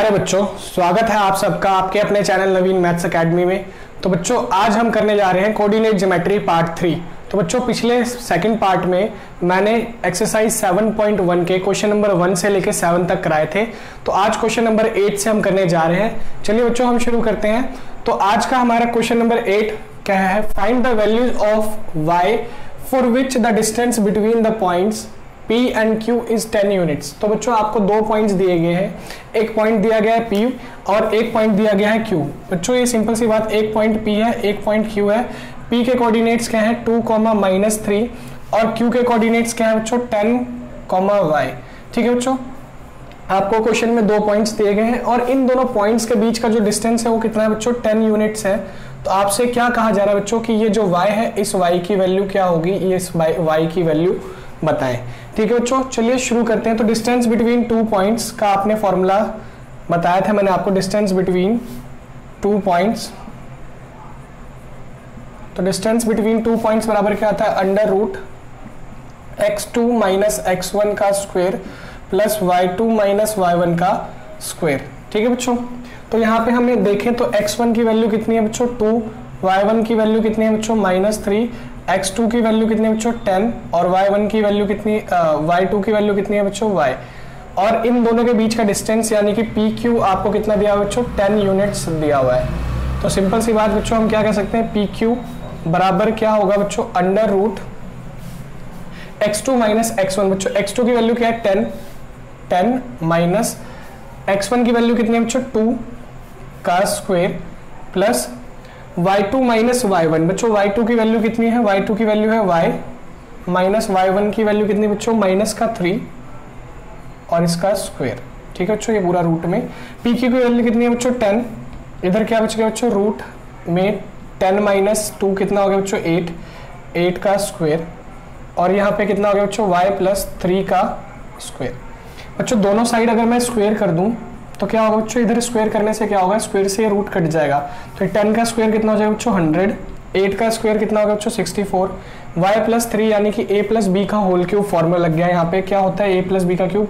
प्यारे बच्चों, स्वागत है आप सबका आपके अपने चैनल नवीन मैथ्स एकेडमी में। तो बच्चों आज हम करने जा रहे हैं कोऑर्डिनेट ज्योमेट्री पार्ट 3। तो बच्चों पिछले सेकंड पार्ट में मैंने एक्सरसाइज 7.1 के क्वेश्चन नंबर 1 से लेकर 7 तक कराए थे। तो आज क्वेश्चन नंबर 8 से हम करने जा रहे हैं। चलिए बच्चों हम शुरू करते हैं। तो आज का हमारा क्वेश्चन नंबर 8 क्या है, find the values of y for which the distance between the points P and Q is 10 units. तो बच्चों आपको दो पॉइंट्स दिए गए हैं, एक पॉइंट दिया गया है P और एक पॉइंट दिया गया है Q। बच्चों ये सिंपल सी बात, एक पॉइंट P है एक पॉइंट Q है। P के कोऑर्डिनेट्स क्या है 2, -3 और Q के कोऑर्डिनेट्स क्या है बच्चों 10, y। ठीक है बच्चों, आपको क्वेश्चन में दो पॉइंट्स दिए गए हैं और इन दोनों पॉइंट्स के बीच का जो डिस्टेंस है वो कितना है बच्चों 10 यूनिट्स है। तो आपसे क्या कहा जा रहा है बच्चों कि ये जो y है इस y की वैल्यू क्या होगी, ये इस y की वैल्यू बताएं। ठीक है बच्चों, चलिए शुरू करते हैं। तो डिस्टेंस बिटवीन टू पॉइंट्स का आपने फॉर्मूला बताया था मैंने आपको, डिस्टेंस बिटवीन टू पॉइंट्स। तो डिस्टेंस बिटवीन टू पॉइंट्स बराबर क्या आता है, under root x2 minus x1 का square plus y2 minus y1 का स्क्वायर। ठीक है बच्चों, तो यहाँ पे हमें देखें तो x1 की वैल्यू कितनी है बच्चों 2, y1 की वैल्यू कितनी है बच्चों -3, x2 की वैल्यू कितनी है बच्चों 10 और y1 की वैल्यू कितनी y2 की वैल्यू कितनी है बच्चों y। और इन दोनों के बीच का डिस्टेंस यानी कि PQ आपको कितना दिया हुआ बच्चों 10 यूनिट्स दिया हुआ है। तो सिंपल सी बात बच्चों हम क्या कह सकते हैं, PQ बराबर क्या होगा बच्चों under root x2 minus x1। बच्चों x2 की वैल्यू क्या है 10 माइनस x1 की वैल्यू कितनी है बच्चों 2 का square plus y2 minus y1। बच्चों y2 की वैल्यू कितनी है, y2 की वैल्यू है y माइनस y1 की वैल्यू कितनी बच्चों -3 और इसका स्क्वायर। ठीक है बच्चों, ये पूरा रूट में PQ की वैल्यू कितनी है बच्चों 10। इधर क्या बच गया बच्चों रूट में 10 माइनस 2 कितना हो गया बच्चों 8 का स्क्वायर और यहाँ पे कितना हो गया बच्चों y प्लस 3 का स्क्वायर। बच्चों दोनों साइड अगर मैं स्क्वायर कर दूं तो क्या होगा बच्चों, इधर स्क्वायर करने से क्या होगा, स्क्वायर से रूट कट जाएगा। तो 10 का स्क्वायर कितना हो जाएगा बच्चों 100, 8 का स्क्वायर कितना होगा बच्चों 64, y प्लस 3 यानी कि a प्लस बी का होल क्यूब फॉर्मूला लग गया। यहाँ पे क्या होता है a प्लस बी का क्यूब,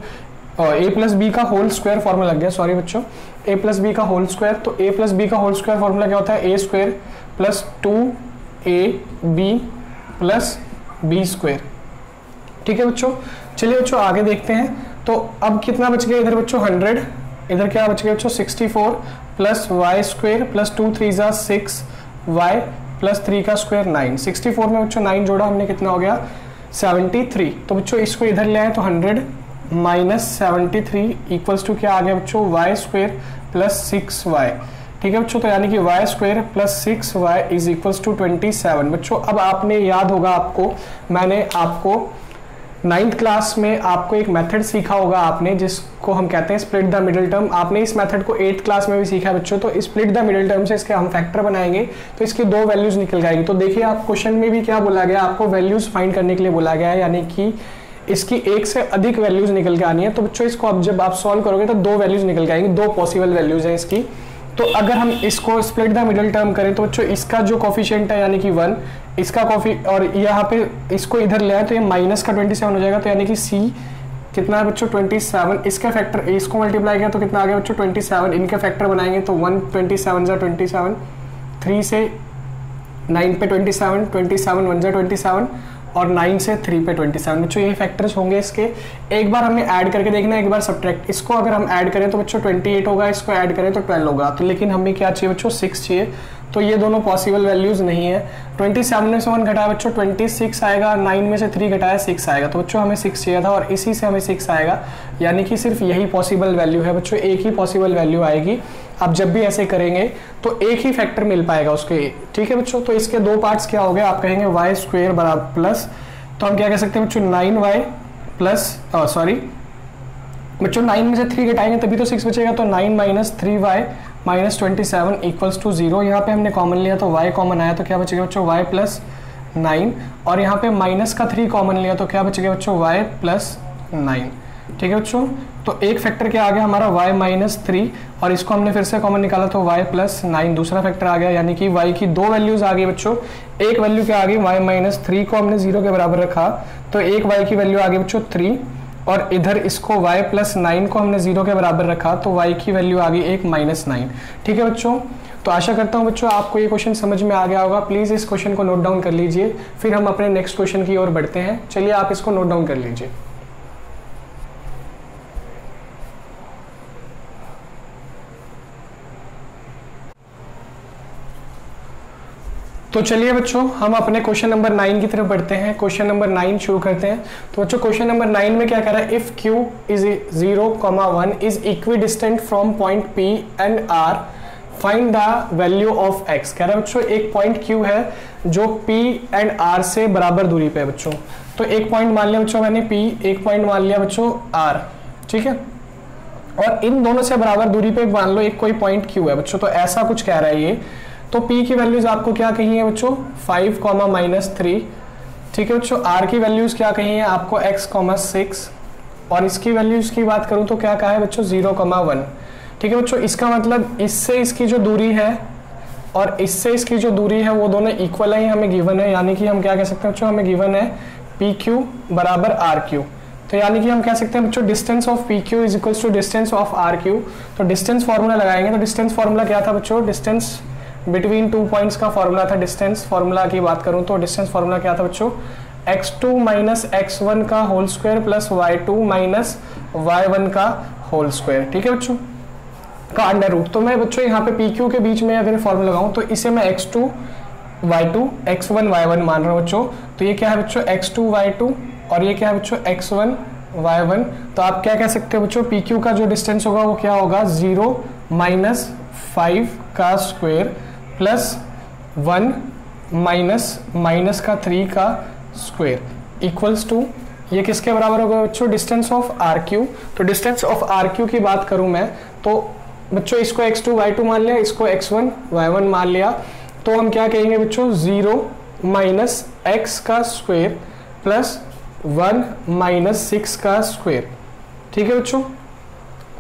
a प्लस बी का होल स्क्वायर फॉर्मूला लग गया, सॉरी बच्चों a प्लस बी का होल स्क्वायर। तो a प्लस बी का होल स्क्वायर फॉर्मूला क्या होता है a square plus 2ab plus b square. ठीक है बच्चों, चलिए बच्चों आगे देखते हैं। तो अब कितना बच गया इधर बच्चों 100, इधर क्या बच गया बच्चों 64 प्लस y स्क्वायर प्लस 2 3 जा 6 y प्लस 3 का स्क्वायर 9। 64 में बच्चों 9 जोड़ा हमने कितना हो गया 73। तो बच्चों इसको इधर ले आए तो 100 माइनस 73 इक्वल्स टू क्या आ गया बच्चों y स्क्वायर प्लस 6y। ठीक है बच्चों, तो यानी कि y square plus 6y is equals to 27। बच्चों अब आपने याद होगा आपको, मैंने आपको 9th क्लास में आपको एक मेथड सीखा होगा आपने, जिसको हम कहते हैं स्प्लिट द मिडिल टर्म। आपने इस मेथड को 8th क्लास में भी सीखा है बच्चों। तो स्प्लिट द मिडिल टर्म से इसके हम फैक्टर बनाएंगे तो इसकी दो वैल्यूज निकल जाएगी। तो देखिए आप क्वेश्चन में भी क्या बोला गया, आपको वैल्यूज फाइंड करने के लिए बोला गया है, यानी कि इसकी एक से अधिक वैल्यूज निकल के आनी है। तो बच्चों इसको अब जब आप सॉल्व करोगे तो दो वैल्यूज निकल के आएंगी, दो पॉसिबल वैल्यूज है इसकी। तो अगर हम इसको स्प्लिट द मिडिल टर्म करें तो बच्चों इसका जो कोफिशिएंट है यानी कि 1, इसका और यहाँ पे इसको इधर ले आए तो ये माइनस का 27 हो जाएगा। तो यानी कि C कितना है बच्चों 27, इसका फैक्टर इसको मल्टीप्लाई किया तो कितना आ गया बच्चों 27, इनके फैक्टर बनाएंगे तो 1 27 जा 27, 3 से 9 पे 27, 27 1 जा 27 और 9 से 3 पे 27। बच्चों यही फैक्टर्स होंगे इसके। एक बार हमें ऐड करके देखना है, एक बार सब्ट्रैक्ट। इसको अगर हम ऐड करें तो बच्चों 28 होगा, इसको ऐड करें तो 12 होगा। तो लेकिन हमें क्या चाहिए बच्चों 6 चाहिए। तो ये दोनों पॉसिबल वैल्यूज नहीं है। 27 में से 1 घटाया बच्चों 26 आएगा, 9 में से 3 घटाया 6 आएगा। तो बच्चों हमें 6 चाहिए था और इसी से हमें 6 आएगा, यानी कि सिर्फ यही पॉसिबल वैल्यू है बच्चों, एक ही पॉसिबल वैल्यू आएगी। अब जब भी ऐसे करेंगे तो एक ही फैक्टर मिल पाएगा उसके। ठीक है बच्चों, तो इसके दो पार्ट्स क्या हो गए, आप कहेंगे y स्क्वायर बराबर प्लस, तो हम क्या कह सकते हैं बच्चों 9y प्लस सॉरी बच्चों 9 में से 3 घटाएंगे तभी तो 6 बचेगा। तो 9 minus 3y minus 27 equals to 0। यहाँ पे हमने कॉमन लिया तो y कॉमन आया तो क्या बचेगा बच्चों y प्लस 9 और यहाँ पे माइनस का 3 कॉमन लिया तो क्या बचेगा बच्चों y प्लस 9। ठीक है बच्चों, तो एक फैक्टर क्या आ गया हमारा y माइनस 3 और इसको हमने फिर से कॉमन निकाला तो y प्लस 9 दूसरा फैक्टर आ गया, यानी कि y की दो वैल्यूज आ गई बच्चों। एक वैल्यू क्या आ गई y माइनस 3 को हमने 0 के बराबर रखा तो एक y की वैल्यू आ गई बच्चों 3 और इधर इसको y प्लस 9 को हमने 0 के बराबर रखा, तो y की वैल्यू आ गई एक -9। ठीक है बच्चों, तो आशा करता हूँ बच्चों आपको ये क्वेश्चन समझ में आ गया होगा। प्लीज़ इस क्वेश्चन को नोट डाउन कर लीजिए, फिर हम अपने नेक्स्ट क्वेश्चन की ओर बढ़ते हैं। चलिए आप इसको नोट डाउन कर लीजिए। तो चलिए बच्चों हम अपने क्वेश्चन नंबर 9 की तरफ बढ़ते हैं। क्वेश्चन नंबर 9 शुरू करते हैं। तो बच्चों क्वेश्चन नंबर 9 में क्या कह रहा है, if q is 0,1 is equidistant from point P and R, find the value of x। कह रहा है बच्चों एक पॉइंट q है जो P एंड R से बराबर दूरी पे है बच्चों। तो एक पॉइंट मान लिया बच्चों मैंने P, एक पॉइंट मान लिया बच्चों R, ठीक है, और इन दोनों से बराबर दूरी पे मान लो एक कोई पॉइंट q है बच्चों। तो ऐसा कुछ कह रहा है ये। तो P की वैल्यूज आपको क्या कही है बच्चों, 5, -3। ठीक है बच्चों, R की वैल्यूज क्या कही है आपको, x, 6, और इसकी वैल्यूज की बात करूं तो क्या कहा है बच्चों, 0,1। ठीक है बच्चों, इसका मतलब इससे इसकी जो दूरी है और इससे इसकी जो दूरी है वो दोनों इक्वल है, हमें गिवन है। यानी कि हम क्या कह सकते हैं बच्चों, हमें गिवन है PQ बराबर RQ। तो यानी कि हम कह सकते हैं बच्चों distance of PQ is equals to distance of RQ। तो डिस्टेंस फॉर्मूला लगाएंगे। तो डिस्टेंस फॉर्मूला क्या था बच्चों, डिस्टेंस बिटवीन 2 पॉइंट्स का फॉर्मूला था। डिस्टेंस फॉर्मूला की बात करूं तो डिस्टेंस फॉर्मूला क्या था बच्चों, x2 माइनस x1 का whole square plus y2 minus y1 का होल स्क्वायर। ठीक है बच्चों, का अंडर रूट। तो मैं बच्चों यहाँ पे PQ के बीच में अगर फॉर्मूला लगाऊं तो इसे मैं x2 y2 x1 y1 मान रहा हूँ बच्चों। तो ये क्या है बच्चों, x2 y2 और ये क्या है बच्चों, x1 y1। तो आप क्या कह सकते हो बच्चों, PQ का जो डिस्टेंस होगा वो क्या होगा, 0 माइनस 5 का स्क्वायर प्लस 1 माइनस का 3 का स्क्वायर इक्वल्स टू, ये किसके बराबर होगा बच्चों, डिस्टेंस ऑफ RQ। तो डिस्टेंस ऑफ RQ की बात करूं मैं तो बच्चों इसको x2 y2 मान लिया, इसको x1 y1 मान लिया। तो हम क्या कहेंगे बच्चों, 0 माइनस x का स्क्वायर प्लस 1 माइनस 6 का स्क्वायर। ठीक है बच्चों,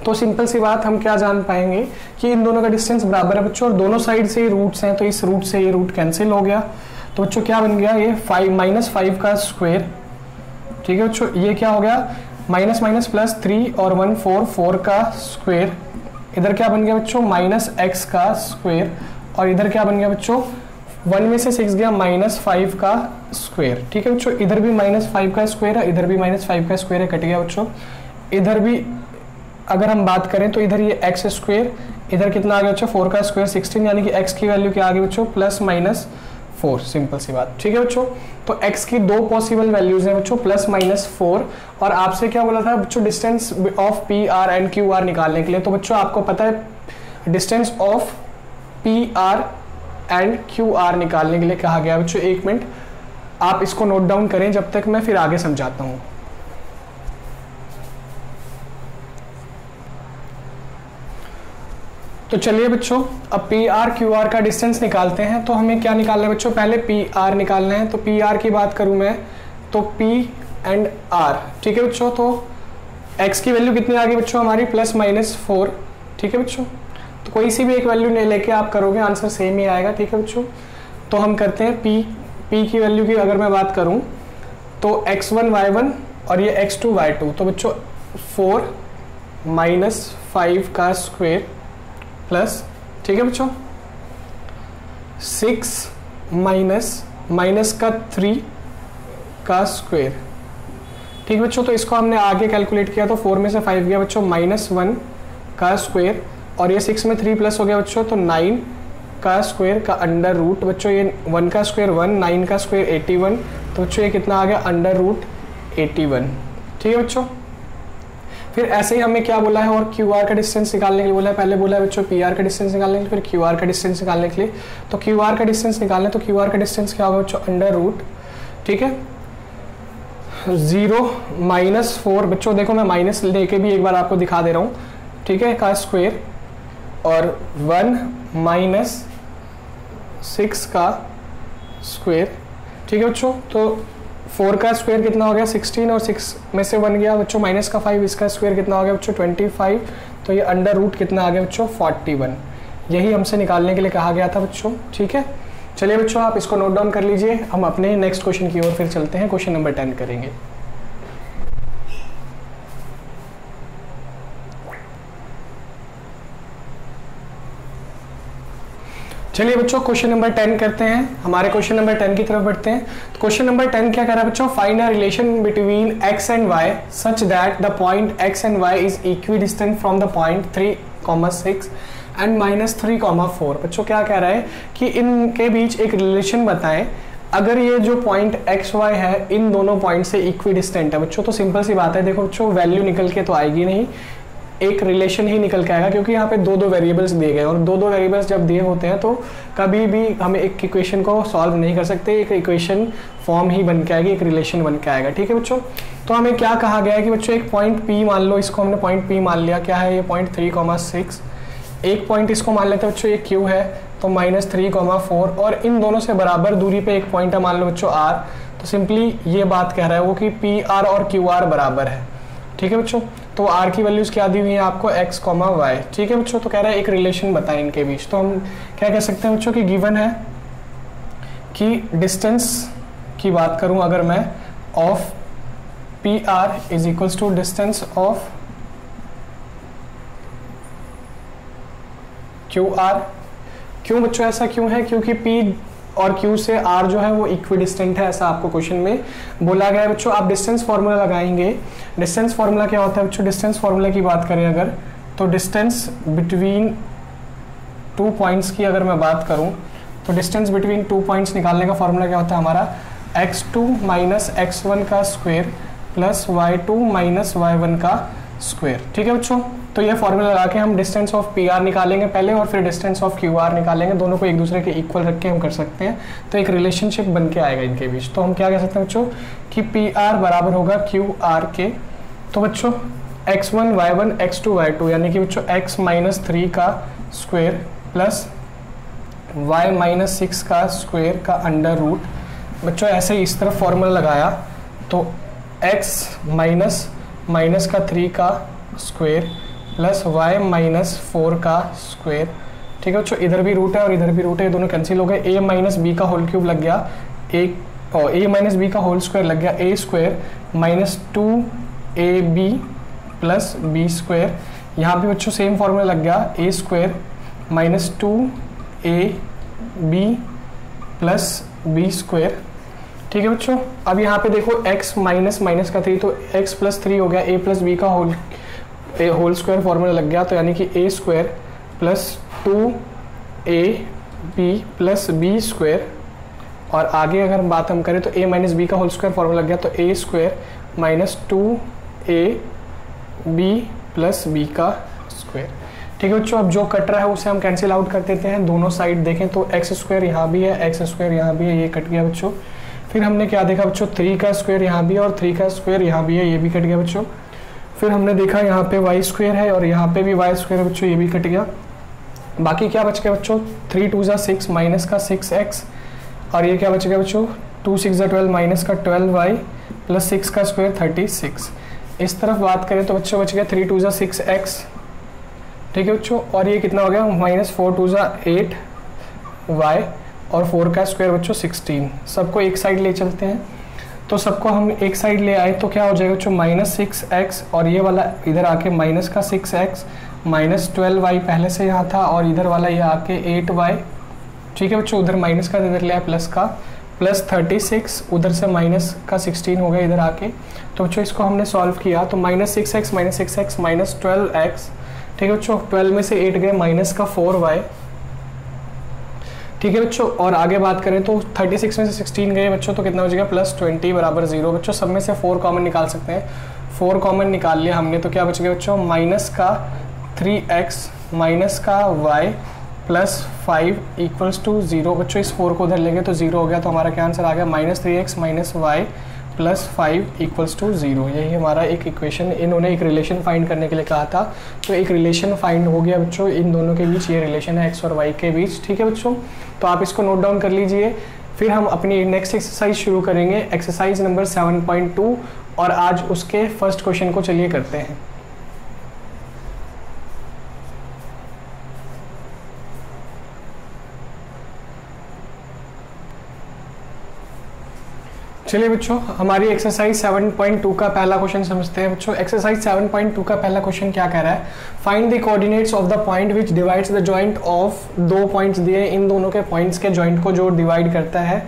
तो सिंपल सी बात हम क्या जान पाएंगे कि इन दोनों का डिस्टेंस बराबर है बच्चों, और दोनों साइड से रूट्स हैं, तो इस रूट से ये रूट कैंसिल हो गया। तो बच्चों क्या बन गया, ये 5 का स्क्वायर। ठीक है बच्चों, ये क्या हो गया, माइनस प्लस 3 और 1 4 का स्क्वायर। इधर क्या बन गया बच्चों, -x का स्क्वायर, और इधर क्या बन गया बच्चों, 1 में से 6 गया -5 का स्क्वायर। ठीक है बच्चों, इधर भी -5 का स्क्वायर है, इधर भी -5 का स्क्वायर है, कट गया बच्चों। इधर भी अगर हम बात करें तो इधर ये x स्क्वायर, इधर कितना आ गया बच्चों, 4 का स्क्वायर 16, यानी कि x की वैल्यू क्या आ गई बच्चों, +-4। सिंपल सी बात। ठीक है बच्चों, तो x की दो पॉसिबल वैल्यूज हैं बच्चों, +-4। और आपसे क्या बोला था बच्चों, distance of PR and QR निकालने के लिए। तो बच्चों आपको पता है distance of PR and QR निकालने के लिए कहा गया बच्चों, 1 मिनट आप इसको नोट डाउन करें जब तक मैं फिर आगे समझाता हूँ। तो चलिए बच्चों अब PR QR का डिस्टेंस निकालते हैं। तो हमें क्या निकालना है बच्चों, पहले PR निकालना है। तो PR की बात करूं मैं तो P एंड R। ठीक है बच्चों, तो x की वैल्यू कितनी आ गई बच्चों हमारी, +-4। ठीक है बच्चों, तो कोई सी भी एक वैल्यू नहीं लेके आप करोगे आंसर सेम ही आएगा। ठीक है बच्चों, तो हम करते हैं P की वैल्यू की अगर मैं बात करूँ तो x1 y1 और ये x2 y2। तो बच्चों 4 - 5 का स्क्वायर प्लस, ठीक है बच्चों, 6 माइनस का 3 का स्क्वायर। ठीक है बच्चों, तो इसको हमने आगे कैलकुलेट किया तो 4 में से 5 गया बच्चों, -1 का स्क्वायर, और ये 6 में 3 प्लस हो गया बच्चों, तो 9 का स्क्वायर का अंडर रूट। बच्चों ये 1 का स्क्वायर 1, 9 का स्क्वायर 81। तो बच्चों ये कितना आ गया, अंडर रूट 81। ठीक है बच्चों, फिर ऐसे ही हमें क्या बोला है, और QR का डिस्टेंस निकालने के लिए बोला है। पहले बोला है बच्चों PR का डिस्टेंस निकालने के लिए, फिर QR का डिस्टेंस निकालने के लिए। तो QR का डिस्टेंस निकालने, तो QR का डिस्टेंस क्या होगा बच्चों, अंडर रूट, ठीक है, 0 - 4। बच्चों देखो मैं माइनस लेके भी एक बार आपको दिखा दे रहा हूँ, ठीक है, का स्क्वायर, और 1 - 6 का स्क्वायर। ठीक है बच्चों, तो 4 का स्क्वायर कितना हो गया, 16, और 6 में से 1 गया बच्चों -5, इसका स्क्वायर कितना हो गया बच्चों, 25। तो ये अंडर रूट कितना आ गया बच्चों, 41। यही हमसे निकालने के लिए कहा गया था बच्चों। ठीक है, चलिए बच्चों आप इसको नोट डाउन कर लीजिए। हम अपने नेक्स्ट क्वेश्चन की ओर फिर चलते हैं, क्वेश्चन नंबर 10 करेंगे। चलिए बच्चों क्वेश्चन नंबर 10 करते हैं, हमारे क्वेश्चन नंबर 10 की तरफ बढ़ते हैं। तो क्वेश्चन नंबर 10 क्या कर रहा है बच्चों, find a relation between x and y such that the point x and y is equi distant from the point 3,6 and -3,4। बच्चों क्या कह रहा है कि इनके बीच एक रिलेशन बताएं अगर ये जो पॉइंट एक्स वाई है इन दोनों पॉइंट से इक्वी डिस्टेंट है। बच्चों तो सिंपल सी बात है, देखो बच्चों वैल्यू निकल के तो आएगी नहीं, एक रिलेशन ही निकल के आएगा, क्योंकि यहाँ पे दो दो वेरिएबल्स दिए गए और दो दो वेरिएबल्स जब दिए होते हैं तो कभी भी हम एक इक्वेशन को सॉल्व नहीं कर सकते, एक इक्वेशन फॉर्म ही बन के आएगी, एक रिलेशन बन के आएगा। ठीक है बच्चों, तो हमें क्या कहा गया है कि बच्चों एक पॉइंट P मान लो, इसको हमने पॉइंट P मान लिया, क्या है ये पॉइंट 3,6, एक पॉइंट इसको मान लेते हैं बच्चों ये Q है तो -3,4 और इन दोनों से बराबर दूरी पे एक पॉइंट है मान लो बच्चों R, तो सिंपली ये बात कह रहा है वो कि PR और QR बराबर है। ठीक है बच्चों, तो R की वैल्यूज क्या दी हुई है आपको x, y। ठीक है बच्चों, तो कह रहा है एक रिलेशन बताएं इनके बीच, तो हम क्या कह सकते हैं बच्चों कि गिवन है कि डिस्टेंस की बात करूं अगर मैं of PR is equals to distance of QR। क्यों बच्चों ऐसा क्यों है, क्योंकि P और Q से R जो है वो इक्वी डिस्टेंट है, ऐसा आपको क्वेश्चन में बोला गया है। बच्चों आप डिस्टेंस फार्मूला लगाएंगे, डिस्टेंस फार्मूला क्या होता है बच्चों, डिस्टेंस फार्मूला की बात करें अगर तो डिस्टेंस बिटवीन टू पॉइंट्स की अगर मैं बात करूं तो डिस्टेंस बिटवीन टू पॉइंट्स निकालने का फार्मूला क्या होता है हमारा, x2 माइनस x1 का square plus y2 minus y1 का स्क्वायर। ठीक है बच्चों, तो ये फॉर्मूला लगा के हम डिस्टेंस ऑफ PR निकालेंगे पहले और फिर डिस्टेंस ऑफ QR निकालेंगे, दोनों को एक दूसरे के इक्वल रख के हम कर सकते हैं, तो एक रिलेशनशिप बन के आएगा इनके बीच। तो हम क्या कह सकते हैं बच्चों कि PR बराबर होगा QR के, तो बच्चों x1 y1 x2 y2 यानी कि बच्चों x माइनस 3 का स्क्वायर प्लस y माइनस 6 का स्क्वायर का अंडर रूट। बच्चों ऐसे ही इस तरफ फॉर्मूला लगाया तो x माइनस का 3 का स्क्वायर प्लस y माइनस 4 का स्क्वायर। ठीक है बच्चों, इधर भी रूट है और इधर भी रूट है, दोनों कैंसिल हो गए, a माइनस बी का होल क्यूब लग गया, a माइनस बी का होल स्क्वायर लग गया a square minus 2ab plus b square. यहाँ पे बच्चों सेम फॉर्मूला लग गया a square minus 2ab plus b square. ठीक है बच्चों, अब यहाँ पे देखो x माइनस का 3 तो x प्लस 3 हो गया, a प्लस बी का होल स्क्वायर फॉर्मूला लग गया, तो यानी कि a square plus 2ab plus b square. और आगे अगर बात हम करें तो a माइनस बी का होल स्क्वायर फॉर्मूला लग गया, तो a square minus 2ab plus b का स्क्वायर। ठीक है बच्चों, अब जो कट रहा है उसे हम कैंसिल आउट कर देते हैं, दोनों साइड देखें तो एक्स स्क्वायर यहाँ भी है, एक्स स्क्वायर यहाँ भी है, ये कट गया बच्चों। फिर हमने क्या देखा बच्चों, 3 का स्क्वायर यहाँ भी है और 3 का स्क्वायर यहाँ भी है, ये भी कट गया बच्चों। फिर हमने देखा यहाँ पे y स्क्वायर है और यहाँ पे भी y स्क्वायर है बच्चों, ये भी कट गया। बाकी क्या बच गया बच्चों, 3 2 6 माइनस का 6x और ये क्या बच गया बच्चों, 2 6 12 माइनस का 12y प्लस 6 का स्क्वायर 36। इस तरफ बात करें तो बच्चों बच गया 3 2 6x। ठीक है बच्चों, और ये कितना हो गया, माइनस 4 2 8y और 4 का स्क्वायर बच्चों 16। सबको एक साइड ले चलते हैं, तो सबको हम एक साइड ले आए तो क्या हो जाएगा बच्चों, माइनस 6x और ये वाला इधर आके माइनस का 6x माइनस 12y पहले से यहाँ था और इधर वाला ये आके 8y। ठीक है बच्चों, उधर माइनस का इधर लिया प्लस का, प्लस 36 उधर से माइनस का 16 हो गया इधर आके। तो बच्चों इसको हमने सॉल्व किया तो माइनस 6x माइनस 12x। ठीक है बच्चों, 12 में से 8 गए, माइनस का 4y। ठीक है बच्चों, और आगे बात करें तो 36 में से 16 गए बच्चों, तो कितना हो जाएगा प्लस 20 बराबर 0। बच्चों सब में से 4 कॉमन निकाल सकते हैं, 4 कॉमन निकाल लिया हमने, तो क्या बच गया बच्चों, माइनस का 3x माइनस का y प्लस 5 इक्वल्स टू 0। बच्चों इस 4 को उधर लेंगे तो 0 हो गया, तो हमारा क्या आंसर आ गया, minus 3x minus y plus 5 equals to 0। यही हमारा एक इक्वेशन, इन्होंने एक रिलेशन फाइंड करने के लिए कहा था, तो एक रिलेशन फाइंड हो गया बच्चों, इन दोनों के बीच ये रिलेशन है x और y के बीच। ठीक है बच्चों, तो आप इसको नोट डाउन कर लीजिए। फिर हम अपनी नेक्स्ट एक्सरसाइज शुरू करेंगे, एक्सरसाइज नंबर 7.2, और आज उसके फर्स्ट क्वेश्चन को चलिए करते हैं। चलिए बच्चों, हमारी एक्सरसाइज 7.2 का पहला क्वेश्चन समझते हैं। बच्चों एक्सरसाइज 7.2 का पहला क्वेश्चन क्या कह रहा है, find the coordinates of the point which divides the joint of, दो पॉइंट्स दिए, इन दोनों के पॉइंट्स के जॉइंट को जो डिवाइड करता है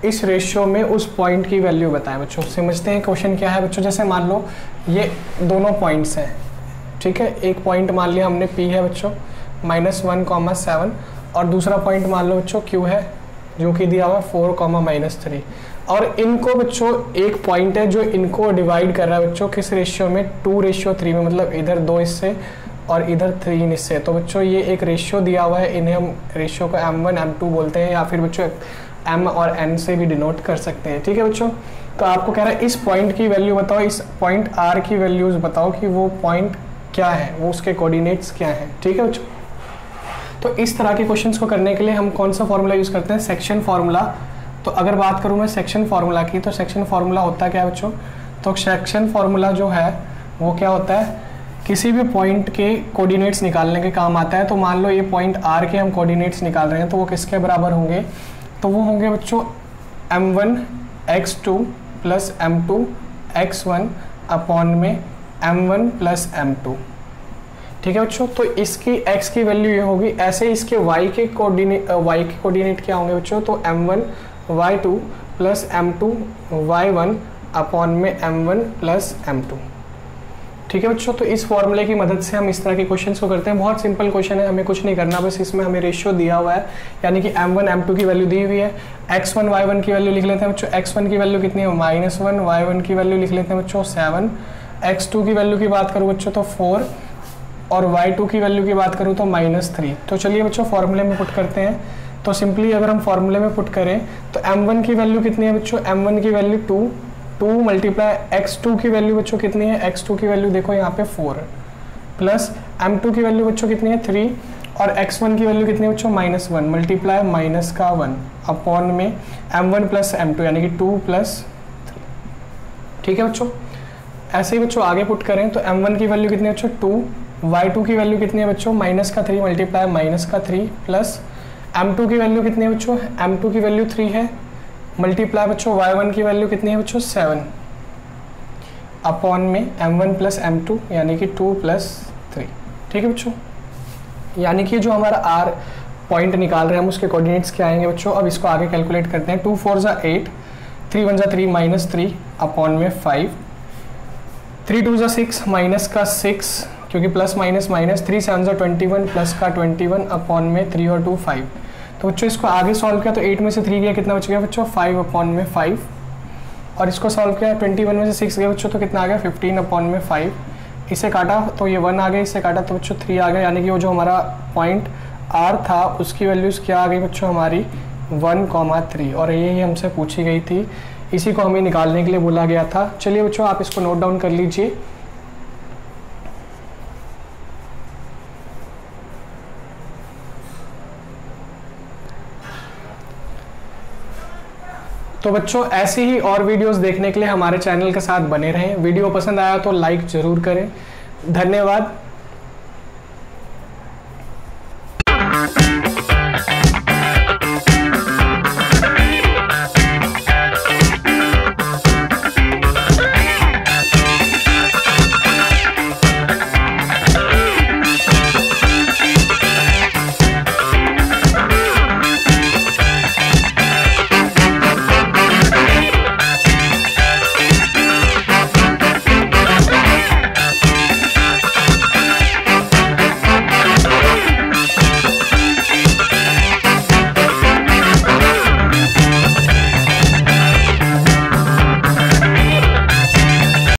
इस रेशियो में उस पॉइंट की वैल्यू बताएं। बच्चों समझते हैं क्वेश्चन क्या है। बच्चों जैसे मान लो ये दोनों पॉइंट्स हैं, ठीक है, एक पॉइंट मान लिया हमने P है बच्चों -1,7 और दूसरा पॉइंट मान लो बच्चों Q है जो कि दिया हुआ 4,-3 और इनको बच्चों एक पॉइंट है जो इनको डिवाइड कर रहा है बच्चों किस रेशियो में, 2:3 में, मतलब इधर 2 हिस्से और इधर 3 हिस्से। तो बच्चों ये एक रेशियो दिया हुआ है, इन्हें हम रेशियो को M1 M2 बोलते हैं या फिर बच्चों M और N से भी डिनोट कर सकते हैं। ठीक है बच्चों, तो आपको कह रहा है इस पॉइंट की वैल्यू बताओ, इस पॉइंट R की वैल्यूज बताओ कि वो पॉइंट क्या है, वो उसके कोऑर्डिनेट्स क्या हैं। ठीक है बच्चों, तो इस तरह के क्वेश्चंस को करने के लिए हम कौन सा फॉर्मूला यूज़ करते हैं, सेक्शन फार्मूला। तो अगर बात करूं मैं सेक्शन फार्मूला की, तो सेक्शन फार्मूला होता क्या है बच्चों, तो सेक्शन फार्मूला जो है वो क्या होता है, किसी भी पॉइंट के कोऑर्डिनेट्स निकालने के काम आता है। तो मान लो ये पॉइंट R के हम कोऑर्डिनेट्स निकाल रहे हैं, तो वो किसके बराबर होंगे, तो वो होंगे बच्चों M1 x2 plus M2 x1 upon में M1 प्लस M2। ठीक है बच्चों, तो इसकी x की वैल्यू ये होगी, ऐसे इसके y के कोऑर्डिनेट क्या होंगे बच्चों, तो M1 y2 plus M2 y1 upon में M1 प्लस M2। ठीक है बच्चों, तो इस फॉर्मूले की मदद से हम इस तरह के क्वेश्चंस को करते हैं। बहुत सिंपल क्वेश्चन है, हमें कुछ नहीं करना, बस इसमें हमें रेशियो दिया हुआ है, यानी कि M1 M2 की वैल्यू दी हुई है, x1 y1 की वैल्यू लिख लेते हैं बच्चों, x1 की वैल्यू कितनी है -1, y1 की वैल्यू लिख लेते हैं बच्चों 7, x2 की वैल्यू की बात करूँ बच्चों तो 4 और y2 की वैल्यू की बात करूँ तो -3। तो चलिए बच्चों फॉर्मूले में पुट करते हैं। तो सिंपली अगर हम फॉर्मूले में पुट करें तो M1 की वैल्यू कितनी है बच्चों, M1 की वैल्यू 2 मल्टीप्लाई x2 की वैल्यू बच्चों कितनी है, x2 की वैल्यू देखो यहाँ पे 4 प्लस M2 की वैल्यू बच्चों कितनी है 3 और x1 की वैल्यू कितनी है बच्चों -1 मल्टीप्लाई -1 अपॉन में M1 प्लस M2 यानी कि 2 प्लस 3। ठीक है बच्चों, ऐसे ही बच्चों आगे पुट करें तो M1 की वैल्यू कितनी है बच्चों 2, y2 की वैल्यू कितनी है बच्चों -3 मल्टीप्लाई -3 प्लस M2 की वैल्यू कितनी है बच्चों, M2 की वैल्यू 3 है मल्टीप्लाई बच्चों y1 की वैल्यू कितनी है बच्चों 7 अपॉन में M1 प्लस M2 यानी कि 2 प्लस 3। ठीक है बच्चों, यानी कि जो हमारा R पॉइंट निकाल रहे हैं हम उसके कोऑर्डिनेट्स क्या आएंगे बच्चों। अब इसको आगे कैलकुलेट करते हैं, 2 4 = 8, 3 1 = 3 -3 अपॉन में 5, 3 2 = 6 माइनस का 6 क्योंकि प्लस माइनस माइनस, 3 7 = 21 प्लस का 21 अपॉन में 3 और 2 5। तो बच्चों इसको आगे सॉल्व किया तो 8 में से 3 गया, कितना बच गया बच्चों 5 अपॉन में 5 और इसको सॉल्व किया 21 में से 6 गया बच्चों तो कितना आ गया 15 अपॉन में 5। इसे काटा तो ये 1 आ गया, इसे काटा तो बच्चों 3 आ गया, यानी कि वो जो हमारा पॉइंट R था उसकी वैल्यूज़ क्या आ गई बच्चों हमारी 1,3 और यही हमसे पूछी गई थी, इसी को हमें निकालने के लिए बोला गया था। चलिए बच्चों आप इसको नोट डाउन कर लीजिए। तो बच्चों ऐसी ही और वीडियोस देखने के लिए हमारे चैनल के साथ बने रहें। वीडियो पसंद आया तो लाइक ज़रूर करें। धन्यवाद।